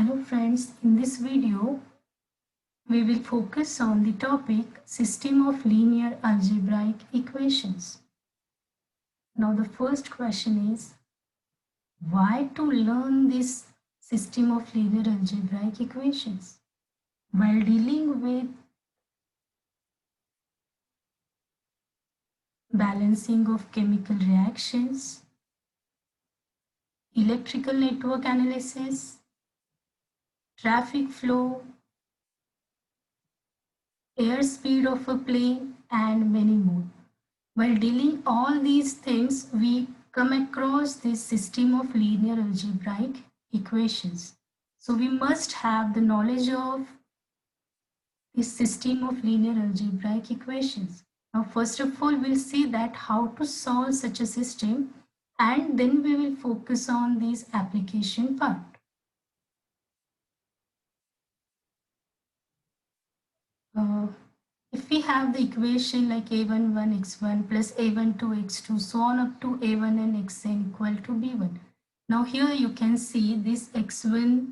Hello friends, in this video we will focus on the topic system of linear algebraic equations. Now the first question is why to learn this system of linear algebraic equations? While dealing with balancing of chemical reactions, electrical network analysis, traffic flow, airspeed of a plane and many more. While dealing all these things, we come across this system of linear algebraic equations. So we must have the knowledge of this system of linear algebraic equations. Now first of all, we'll see that how to solve such a system, and then we will focus on this application part. If we have the equation like a11 x1 plus a12 x2 so on up to a1 and xn equal to b1. Now here you can see this x1,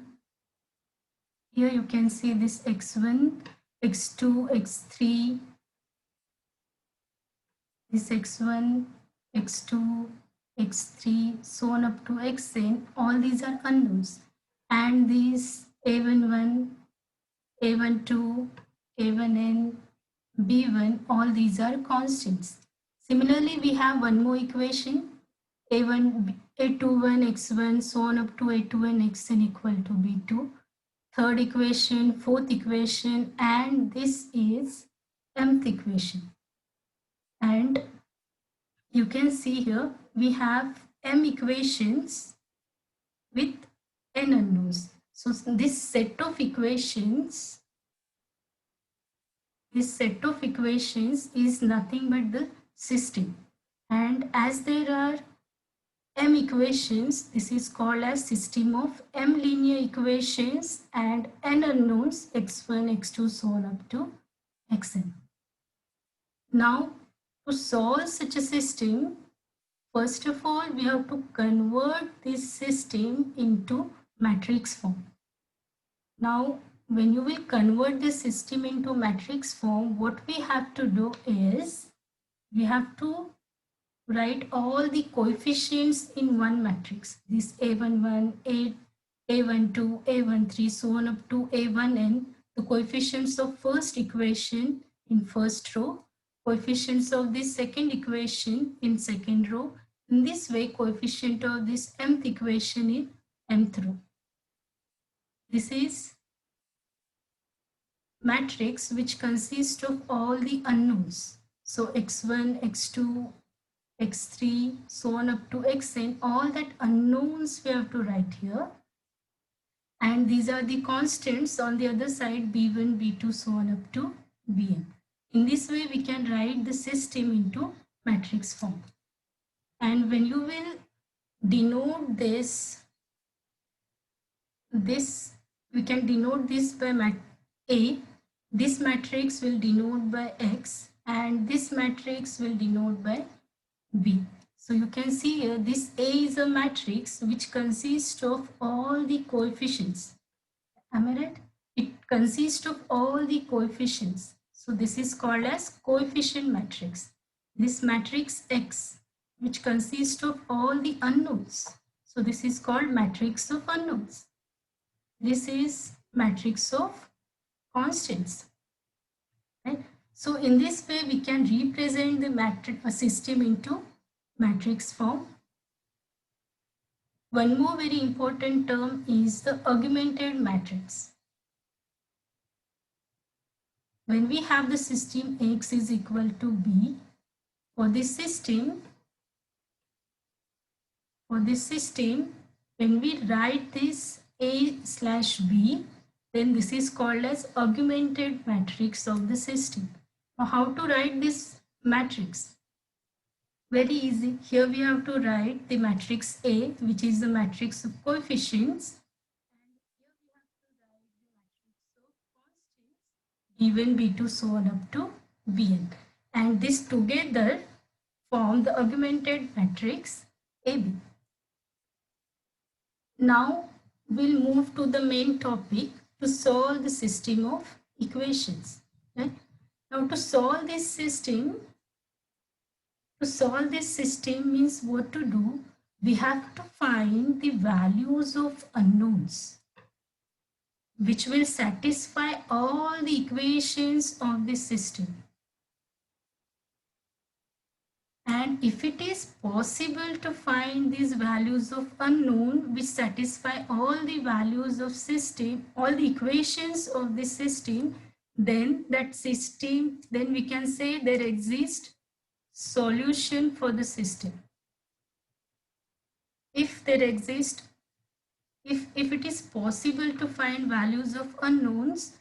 here you can see this x1, x2, x3, this x1, x2, x3 so on up to xn, all these are unknowns, and these a11, a12, a1n, b1, all these are constants. Similarly, we have one more equation, a1, a21 x1 so on up to a2n xn equal to b2. Third equation, fourth equation, and this is mth equation. And you can see here we have m equations with n unknowns. So this set of equations is nothing but the system, and as there are m equations, this is called as system of m linear equations and n unknowns x1, x2 so on up to xn. Now to solve such a system, first of all we have to convert this system into matrix form. Now when you will convert this system into matrix form, what we have to do is we have to write all the coefficients in one matrix. This a11, a12, a13 so on up to a1n, the coefficients of first equation in first row, coefficients of this second equation in second row. In this way, coefficient of this mth equation in mth row. This is matrix which consists of all the unknowns. So x1, x2, x3 so on up to xn, all that unknowns we have to write here, and these are the constants on the other side, b1, b2 so on up to bn. In this way we can write the system into matrix form, and when you will denote this we can denote this by A. This matrix will denote by X, and this matrix will denote by B. So you can see here this A is a matrix which consists of all the coefficients. Am I right? It consists of all the coefficients. So this is called as coefficient matrix. This matrix X which consists of all the unknowns. So this is called matrix of unknowns. This is matrix of constants. Right? So in this way we can represent the matrix system into matrix form. One more very important term is the augmented matrix. When we have the system X is equal to B, for this system, when we write this A/B, then this is called as augmented matrix of the system. Now how to write this matrix? Very easy. Here we have to write the matrix A, which is the matrix of coefficients, and here we have to write the matrix of constants, b1, b2 so on up to bn, and this together form the augmented matrix AB. Now we'll move to the main topic to solve the system of equations. Right? Now to solve this system means what to do? We have to find the values of unknowns which will satisfy all the equations of the system. And if it is possible to find these values of unknown which satisfy all the values of system, all the equations of the system, then we can say there exists solution for the system. If there exists, if it is possible to find values of unknowns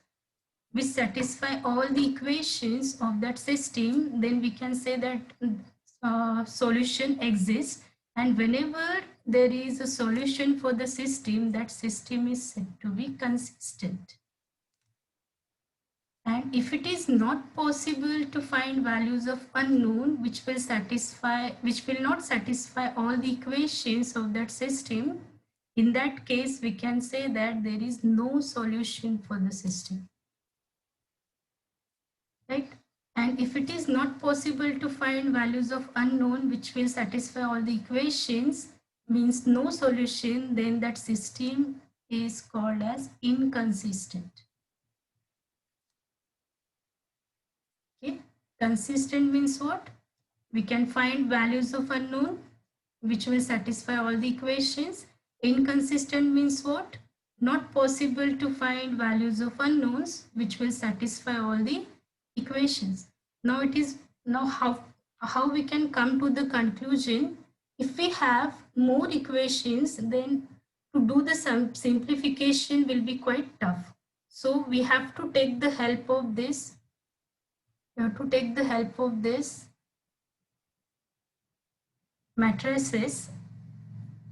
which satisfy all the equations of that system, then we can say that solution exists. And whenever there is a solution for the system, that system is said to be consistent. And if it is not possible to find values of unknown which will not satisfy all the equations of that system, in that case we can say that there is no solution for the system. Right? And if it is not possible to find values of unknown which will satisfy all the equations, means no solution, then that system is called as inconsistent. Okay, consistent means what? We can find values of unknown which will satisfy all the equations. Inconsistent means what? Not possible to find values of unknowns which will satisfy all the equations. Now how we can come to the conclusion. If we have more equations, then to do the simplification will be quite tough. So we have to take the help of this. Matrices.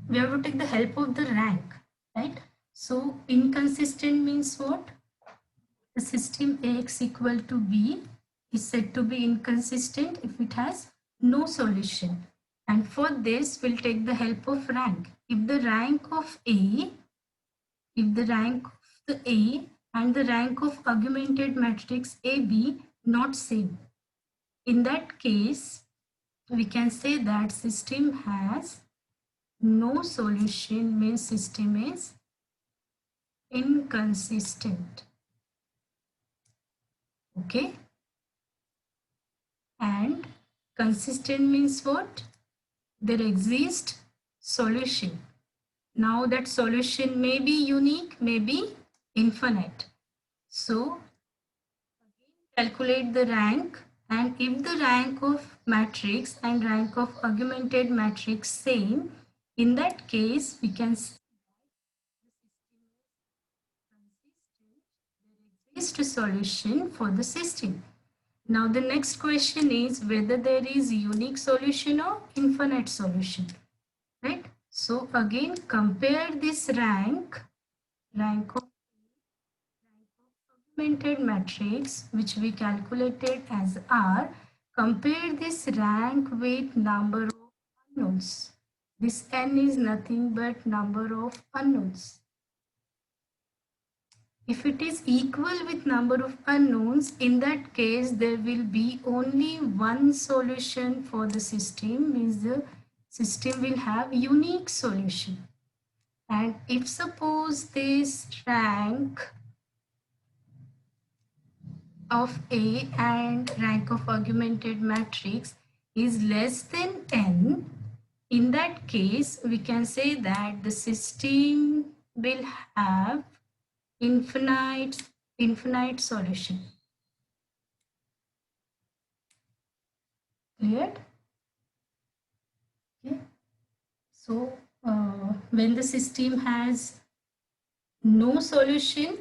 We have to take the help of the rank, right? So inconsistent means what? The system Ax equal to B is said to be inconsistent if it has no solution. And for this, we'll take the help of rank. If the rank of A and the rank of augmented matrix AB not same, in that case, we can say that system has no solution, means system is inconsistent. Okay, and consistent means what? There exists solution. Now that solution may be unique, may be infinite. So calculate the rank, and if the rank of matrix and rank of augmented matrix same, in that case we can say there exists a solution for the system. Now the next question is whether there is unique solution or infinite solution, right? So again compare this rank of augmented matrix which we calculated as R, compare this rank with number of unknowns. This n is nothing but number of unknowns. If it is equal with number of unknowns, in that case there will be only one solution for the system, means the system will have unique solution. And if suppose this rank of A and rank of augmented matrix is less than n, in that case we can say that the system will have infinite solution. Clear? Okay. So when the system has no solution,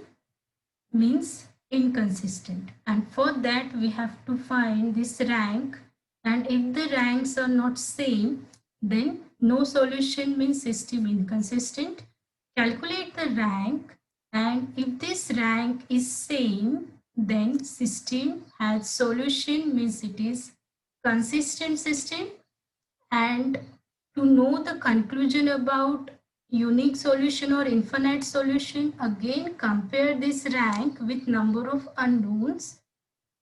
means inconsistent, and for that we have to find this rank, and if the ranks are not same, then no solution means system inconsistent. Calculate the rank, and if this rank is same, then system has solution, means it is consistent system. And to know the conclusion about unique solution or infinite solution, again compare this rank with number of unknowns,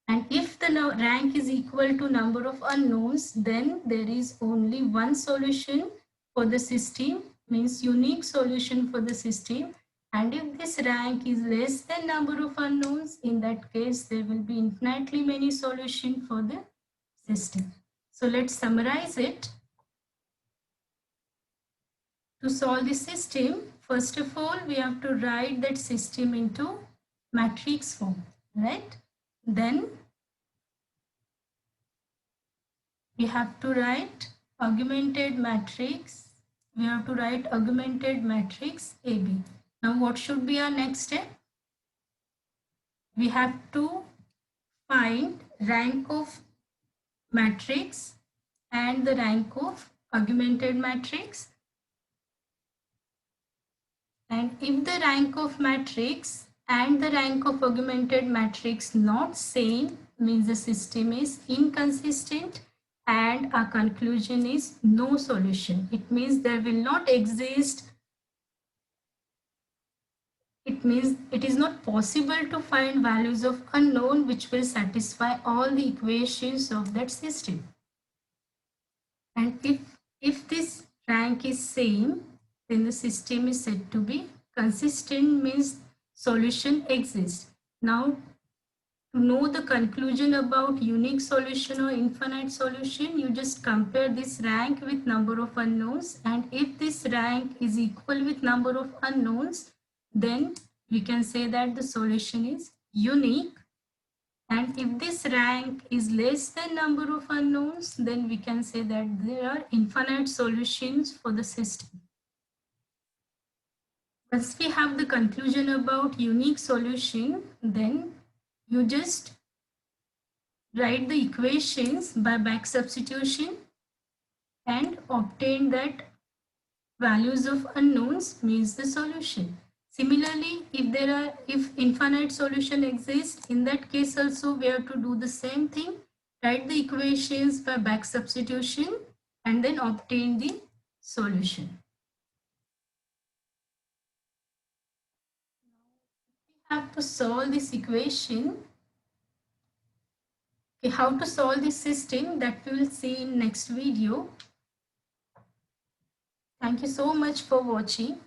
and if the rank is equal to number of unknowns, then there is only one solution for the system, means unique solution for the system. And if this rank is less than number of unknowns, in that case there will be infinitely many solutions for the system. So let's summarize it. To solve the system, first of all, we have to write that system into matrix form, right? Then we have to write augmented matrix. We have to write augmented matrix AB. Now what should be our next step? We have to find rank of matrix and the rank of augmented matrix. And if the rank of matrix and the rank of augmented matrix not same, means the system is inconsistent and our conclusion is no solution. It means there will not exist. It means it is not possible to find values of unknown which will satisfy all the equations of that system. And if this rank is same, then the system is said to be consistent, means solution exists. Now, to know the conclusion about unique solution or infinite solution, you just compare this rank with number of unknowns, and if this rank is equal with number of unknowns, then we can say that the solution is unique. And if this rank is less than number of unknowns, then we can say that there are infinite solutions for the system. Once we have the conclusion about unique solution, then you just write the equations by back substitution and obtain that values of unknowns means the solution. Similarly, if infinite solution exists, in that case also we have to do the same thing, write the equations by back substitution and then obtain the solution. We have to solve this equation. Okay, how to solve this system, that we will see in next video. Thank you so much for watching.